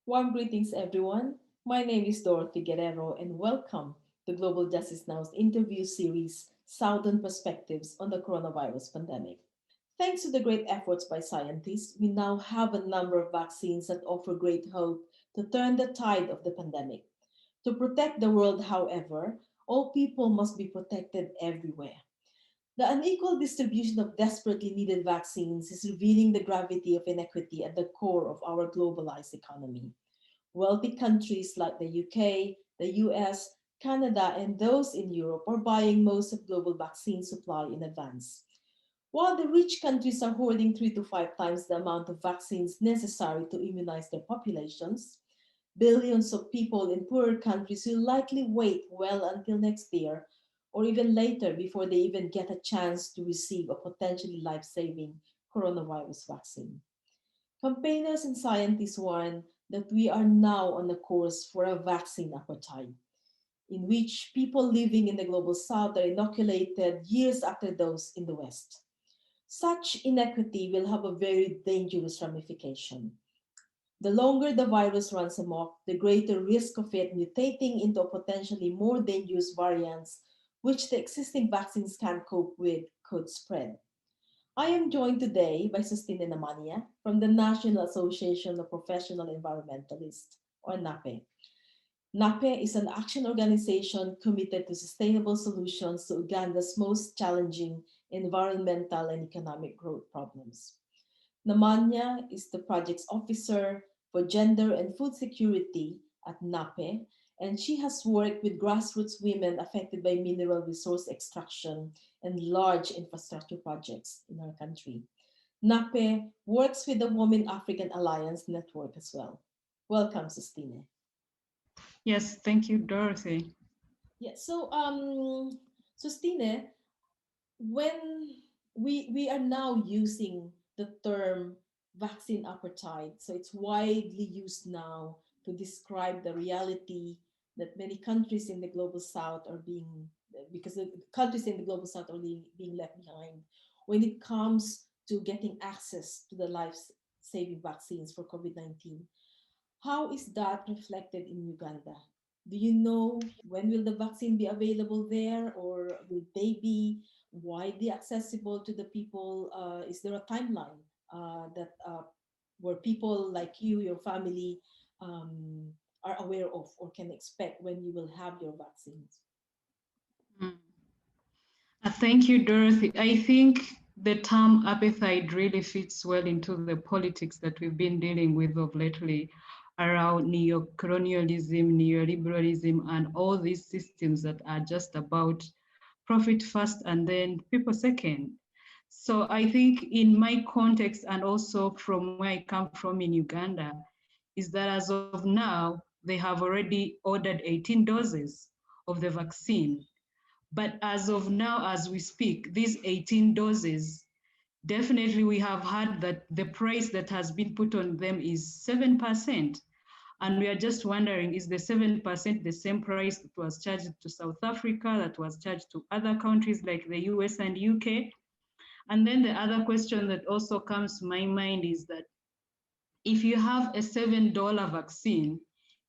Warm greetings, everyone. My name is Dorothy Guerrero, and welcome to Global Justice Now's interview series, Southern Perspectives on the Coronavirus Pandemic. Thanks to the great efforts by scientists, we now have a number of vaccines that offer great hope to turn the tide of the pandemic. To protect the world, however, all people must be protected everywhere. The unequal distribution of desperately needed vaccines is revealing the gravity of inequity at the core of our globalized economy. Wealthy countries like the UK, the US, Canada, and those in Europe are buying most of global vaccine supply in advance, while the rich countries are hoarding 3 to 5 times the amount of vaccines necessary to immunize their populations. Billions of people in poorer countries will likely wait well until next year or even later before they even get a chance to receive a potentially life saving coronavirus vaccine. Campaigners and scientists warn that we are now on a course for a vaccine apartheid, in which people living in the global south are inoculated years after those in the west. Such inequity will have a very dangerous ramification. The longer the virus runs amok, the greater risk of it mutating into potentially more dangerous variants, which the existing vaccines can't cope with, could spread. I am joined today by Sustina Namania from the National Association of Professional Environmentalists, or NAPE. NAPE is an action organization committed to sustainable solutions to Uganda's most challenging environmental and economic growth problems. Namanya is the project's officer for gender and food security at NAPE, and she has worked with grassroots women affected by mineral resource extraction and large infrastructure projects in our country. NAPE works with the Women African Alliance Network as well. Welcome, Sustine. Yes, thank you, Dorothy. Sustine, when we are now using the term vaccine apartheid, so it's widely used now to describe the reality that many countries in the global south are being, because the countries in the global south are being left behind when it comes to getting access to the life saving vaccines for COVID-19. How is that reflected in Uganda? Do you know when will the vaccine be available there, or will they be widely accessible to the people? Is there a timeline that where people like you, your family, are aware of or can expect when you will have your vaccines? Mm. Thank you, Dorothy. I think the term apartheid really fits well into the politics that we've been dealing with of lately around neo-colonialism, neoliberalism, and all these systems that are just about profit first and then people second. So I think in my context and also from where I come from in Uganda, is that as of now, they have already ordered 18 doses of the vaccine. But as of now, as we speak, these 18 doses, definitely we have heard that the price that has been put on them is 7%. And we are just wondering, is the 7% the same price that was charged to South Africa, that was charged to other countries like the US and UK? And then the other question that also comes to my mind is that if you have a $7 vaccine,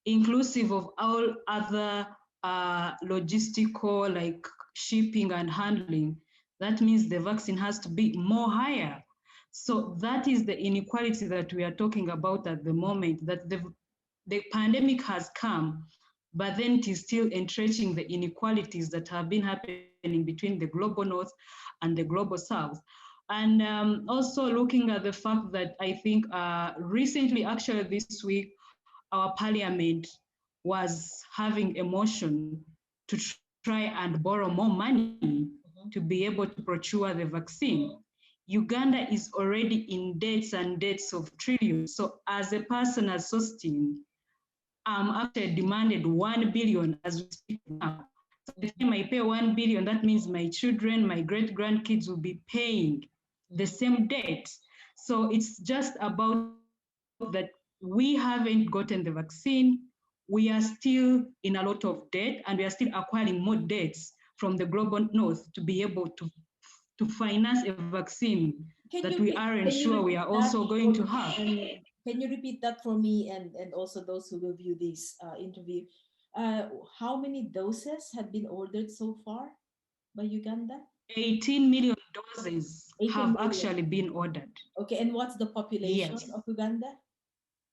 inclusive of all other logistical like shipping and handling, that means the vaccine has to be more higher. So that is the inequality that we are talking about at the moment, that the pandemic has come, but then it is still entrenching the inequalities that have been happening between the global north and the global south. And also looking at the fact that I think recently, actually this week, our parliament was having a motion to try and borrow more money to be Mhm. able to procure the vaccine. Uganda is already in debts and debts of trillions. So as a person, as Sostin, actually demanded 1 billion as we speak now. So by the time I pay 1 billion, that means my children, my great grandkids will be paying the Mhm. same debt. So it's just about that we haven't gotten the vaccine. We are still in a lot of debt, and we are still acquiring more debts from the global north to be able to finance a vaccine that we aren't Can you sure we are repeat that also going to for have. Can you repeat that for me and also those who will view this interview? How many doses have been ordered so far by Uganda? 18 million doses 18 have million. actually been ordered. Okay, and what's the population Yes. of Uganda?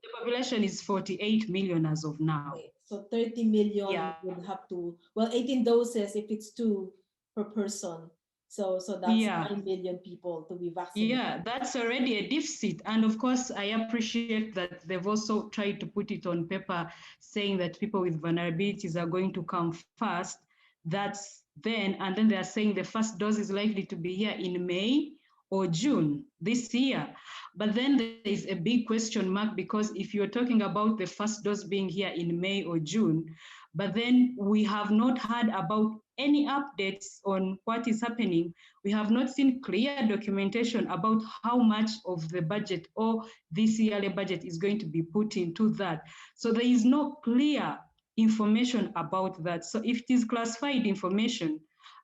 The population is 48 million as of now. Okay, so 30 million Yeah. would have to, well, 18 doses if it's two per person. So that's Yeah. 9 million people to be Yeah, vaccinated. that's already a deficit. And of course, I appreciate that they've also tried to put it on paper saying that people with vulnerabilities are going to come first. That's then, and then they're saying the first dose is likely to be here in May or June this year. But then there is a big question mark because if you're talking about the first dose being here in May or June, but then we have not heard about any updates on what is happening. We have not seen clear documentation about how much of the budget or this yearly budget is going to be put into that. So there is no clear information about that. So if it is classified information,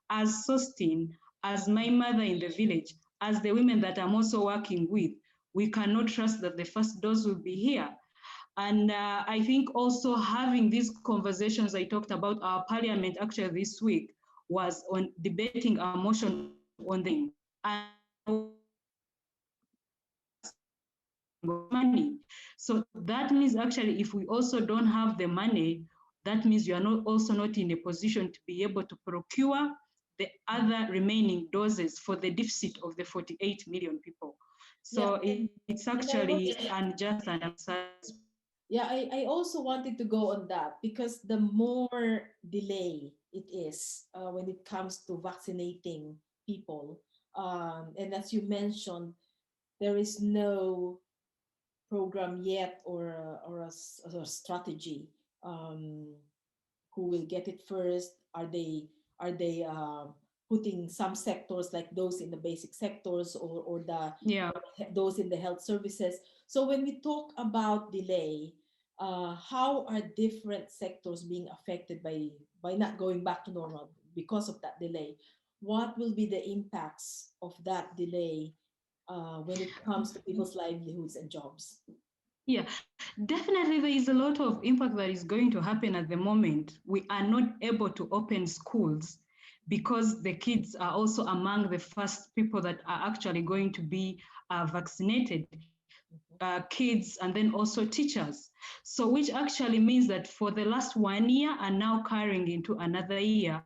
as Sostin, as my mother in the village, as the women that I'm also working with, we cannot trust that the first dose will be here. And I think also having these conversations I talked about, our parliament actually this week was on debating a motion on the same. And money. So that means actually if we also don't have the money, that means you are not also not in a position to be able to procure the other remaining doses for the deficit of the 48 million people. Yeah, So it's and I actually was unjust and absurd as well. yeah, I also wanted to go on that because the more delay it is when it comes to vaccinating people, and as you mentioned, there is no program yet or a strategy. Um, who will get it first? Are they putting some sectors like those in the basic sectors Yeah. or those in the health services? So when we talk about delay, how are different sectors being affected by not going back to normal because of that delay? What will be the impacts of that delay when it comes to people's livelihoods and jobs? Yeah, definitely there is a lot of impact that is going to happen at the moment. We are not able to open schools because the kids are also among the first people that are actually going to be vaccinated, kids and then also teachers. So which actually means that for the last 1 year and now carrying into another year,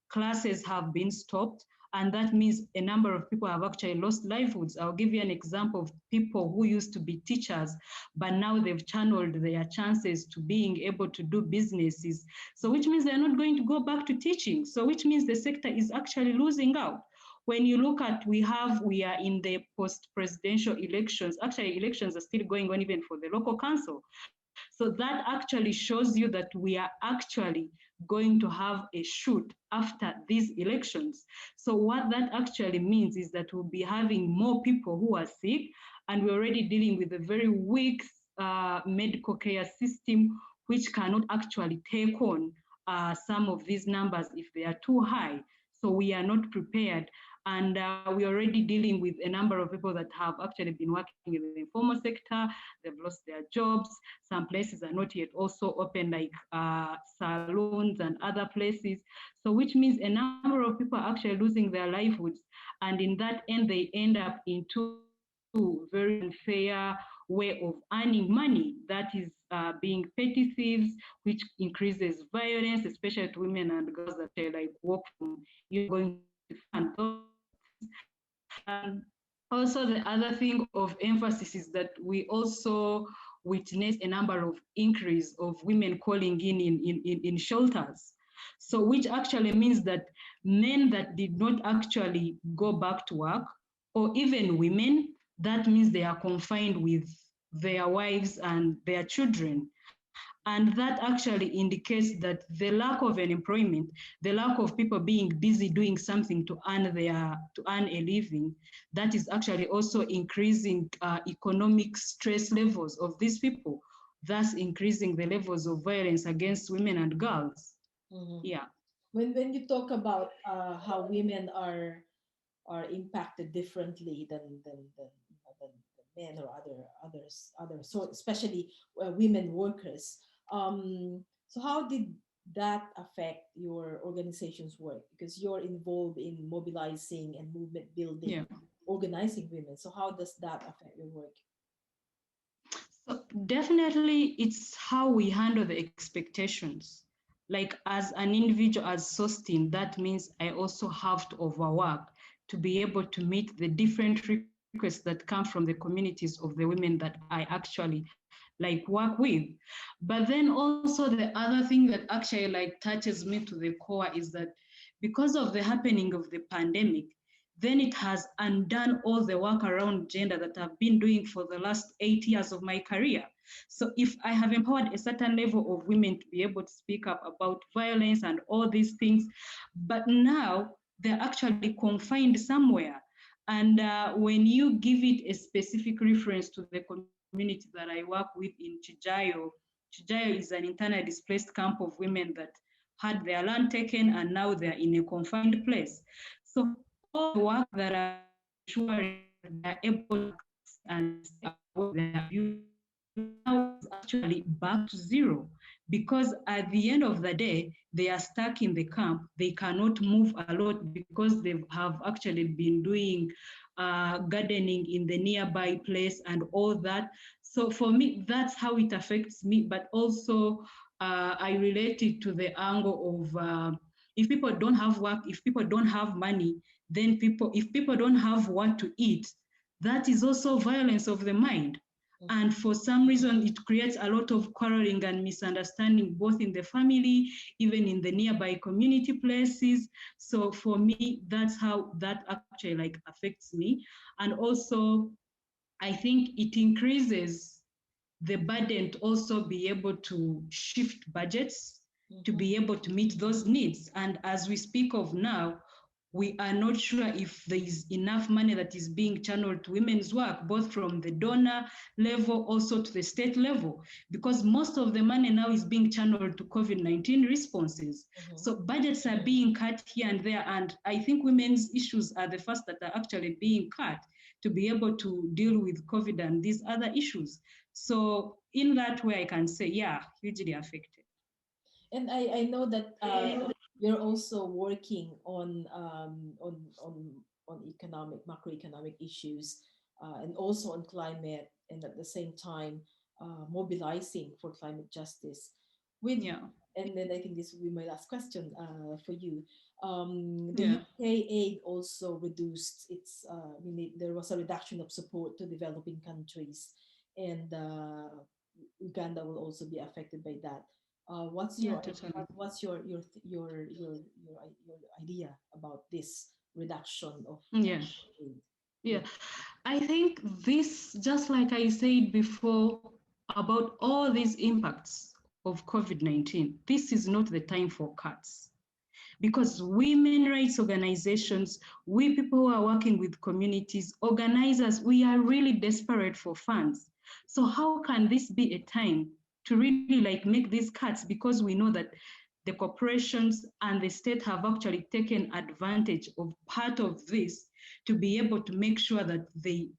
classes have been stopped. And that means a number of people have actually lost livelihoods. I'll give you an example of people who used to be teachers, but now they've channeled their chances to being able to do businesses. So which means they're not going to go back to teaching. So which means the sector is actually losing out. When you look at we are in the post-presidential elections. Actually, elections are still going on even for the local council. So that actually shows you that we are actually going to have a shoot after these elections. So what that actually means is that we'll be having more people who are sick, and we're already dealing with a very weak medical care system, which cannot actually take on some of these numbers if they are too high. So we are not prepared. And we're already dealing with a number of people that have actually been working in the informal sector. They've lost their jobs. Some places are not yet also open, like salons and other places. So which means a number of people are actually losing their livelihoods. And in that end, they end up into very unfair way of earning money. That is being petty thieves, which increases violence, especially to women and girls that like walk from going to the farm and those sort of things. Also, the other thing of emphasis is that we also witness a number of increase of women calling in shelters. So which actually means that men that did not actually go back to work, or even women, that means they are confined with their wives and their children. And that actually indicates that the lack of an employment, the lack of people being busy doing something to earn a living, that is actually also increasing economic stress levels of these people, thus increasing the levels of violence against women and girls. Mhm. Yeah. When you talk about how women are impacted differently than men or other so especially women workers. So how did that affect your organization's work? Because you're involved in mobilizing and movement building, Yeah. organizing women. So how does that affect your work? So definitely, it's how we handle the expectations. Like as an individual, as Sostin, that means I also have to overwork to be able to meet the different requests that come from the communities of the women that I actually like work with. But then also the other thing that actually like touches me to the core is that because of the happening of the pandemic, then it has undone all the work around gender that I've been doing for the last 8 years of my career. So if I have empowered a certain level of women to be able to speak up about violence and all these things, but now they're actually confined somewhere. And when you give it a specific reference to the community that I work with in Chijayo, Chijayo is an internally displaced camp of women that had their land taken and now they're in a confined place. So all the work that I've been ensuring that they're able to access and stay away from their abuse now is actually back to zero because at the end of the day, they are stuck in the camp. They cannot move a lot because they have actually been doing gardening in the nearby place and all that. So for me, that's how it affects me. But also, I relate it to the angle of if people don't have work, if people don't have money, then if people don't have what to eat, that is also violence of the mind. Mhm. And for some reason, it creates a lot of quarreling and misunderstanding, both in the family, even in the nearby community places. So for me, that's how that actually like affects me. And also, I think it increases the burden to also be able to shift budgets to Mhm. be able to meet those needs. And as we speak of now, we are not sure if there is enough money that is being channeled to women's work, both from the donor level, also to the state level, because most of the money now is being channeled to COVID-19 responses. Mhm. So budgets are being cut here and there. And I think women's issues are the first that are actually being cut to be able to deal with COVID and these other issues. So in that way, I can say, yeah, hugely affected. And I know that you're also working on economic macroeconomic issues, and also on climate, and at the same time mobilizing for climate justice. With Yeah, and then I think this will be my last question for you. The yeah, UK aid also reduced its. There was a reduction of support to developing countries, and Uganda will also be affected by that. What's yeah, your totally. what's your idea about this reduction of Yeah, aid? yeah. Yeah. I think this, just like I said before, about all these impacts of COVID-19, this is not the time for cuts. Because women rights organizations, we people who are working with communities, organizers, we are really desperate for funds. So how can this be a time to really like make these cuts? Because we know that the corporations and the state have actually taken advantage of part of this to be able to make sure that they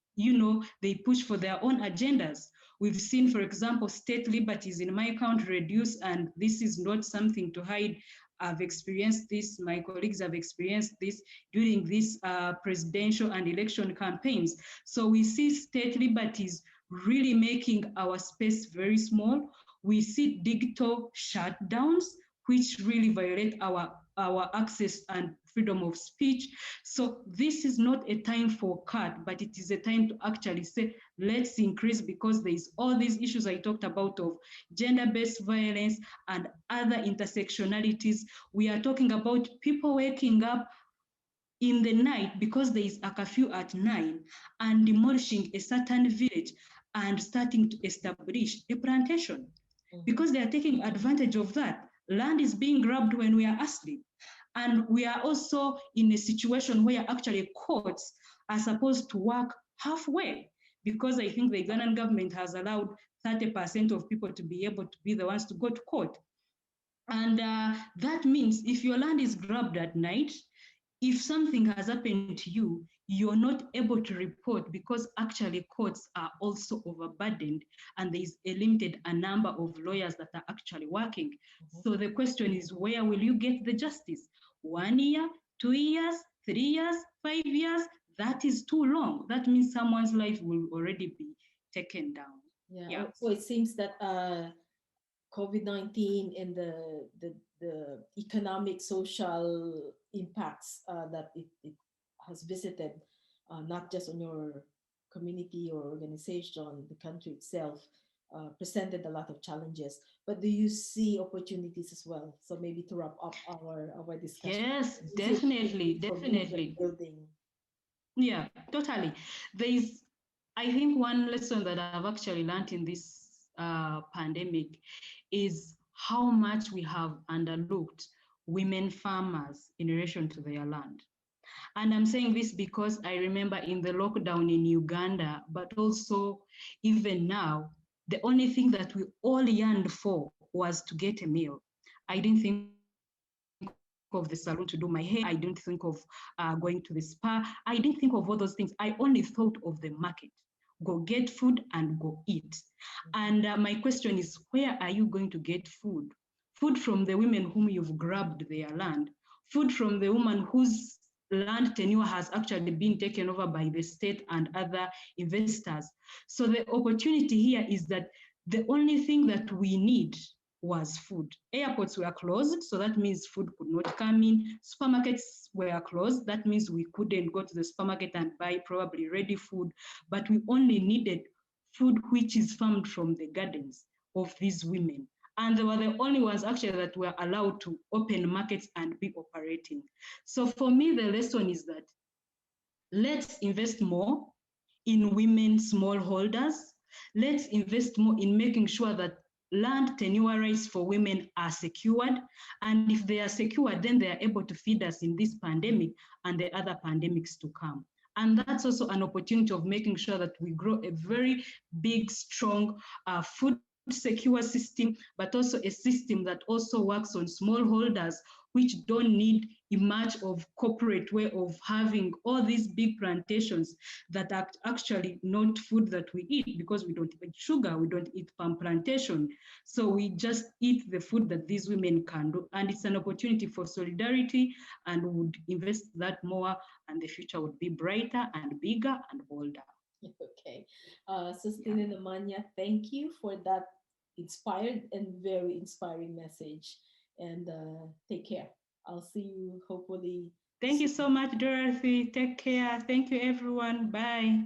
push for their own agendas. We've seen, for example, state liberties in my country reduce, and this is not something to hide. I've experienced this, my colleagues have experienced this during these presidential and election campaigns. So we see state liberties really making our space very small. We see digital shutdowns, which really violate our access and freedom of speech. So this is not a time for cut, but it is a time to actually say, let's increase, because there is all these issues I talked about of gender-based violence and other intersectionalities. We are talking about people waking up in the night because there is a curfew at 9 and demolishing a certain village and starting to establish a plantation Mhm. because they are taking advantage of that. Land is being grabbed when we are asleep. And we are also in a situation where actually courts are supposed to work halfway, because I think the Ugandan government has allowed 30% of people to be able to be the ones to go to court. And that means if your land is grabbed at night, if something has happened to you, you're not able to report because actually courts are also overburdened and there is a limited a number of lawyers that are actually working. Mhm. So the question is, where will you get the justice? 1 year, 2 years, 3 years, 5 years? That is too long. That means someone's life will already be taken down. Yeah. Yeah. So it seems that COVID-19 and the economic, social impacts that it has visited, not just on your community or organization, the country itself, presented a lot of challenges. But do you see opportunities as well? So maybe to wrap up our discussion, Yes, do you see definitely, opportunities for movement definitely. building? Yeah, totally. There is, I think, one lesson that I've actually learned in this pandemic is how much we have underlooked women farmers in relation to their land. And I'm saying this because I remember in the lockdown in Uganda, but also even now, the only thing that we all yearned for was to get a meal. I didn't think of the salon to do my hair. I didn't think of going to the spa. I didn't think of all those things. I only thought of the market. Go get food and go eat. And my question is, where are you going to get food? Food from the women whom you've grabbed their land, food from the woman whose land tenure has actually been taken over by the state and other investors. So the opportunity here is that the only thing that we need was food. Airports were closed, so that means food could not come in. Supermarkets were closed, that means we couldn't go to the supermarket and buy probably ready food, but we only needed food which is farmed from the gardens of these women. And they were the only ones actually that were allowed to open markets and be operating. So for me, the lesson is that let's invest more in women smallholders. Let's invest more in making sure that land tenure rights for women are secured. And if they are secured, then they are able to feed us in this pandemic and the other pandemics to come. And that's also an opportunity of making sure that we grow a very big, strong food secure system, but also a system that also works on smallholders, which don't need a much of corporate way of having all these big plantations that are actually not food that we eat, because we don't eat sugar, we don't eat palm plantation. So we just eat the food that these women can do. And it's an opportunity for solidarity, and we would invest that more, and the future would be brighter and bigger and bolder. Okay. Yeah. Sustina Namanya, thank you for that inspired and very inspiring message. And take care. I'll see you hopefully Thank you soon. so much, Dorothy. Take care. Thank you, everyone. Bye.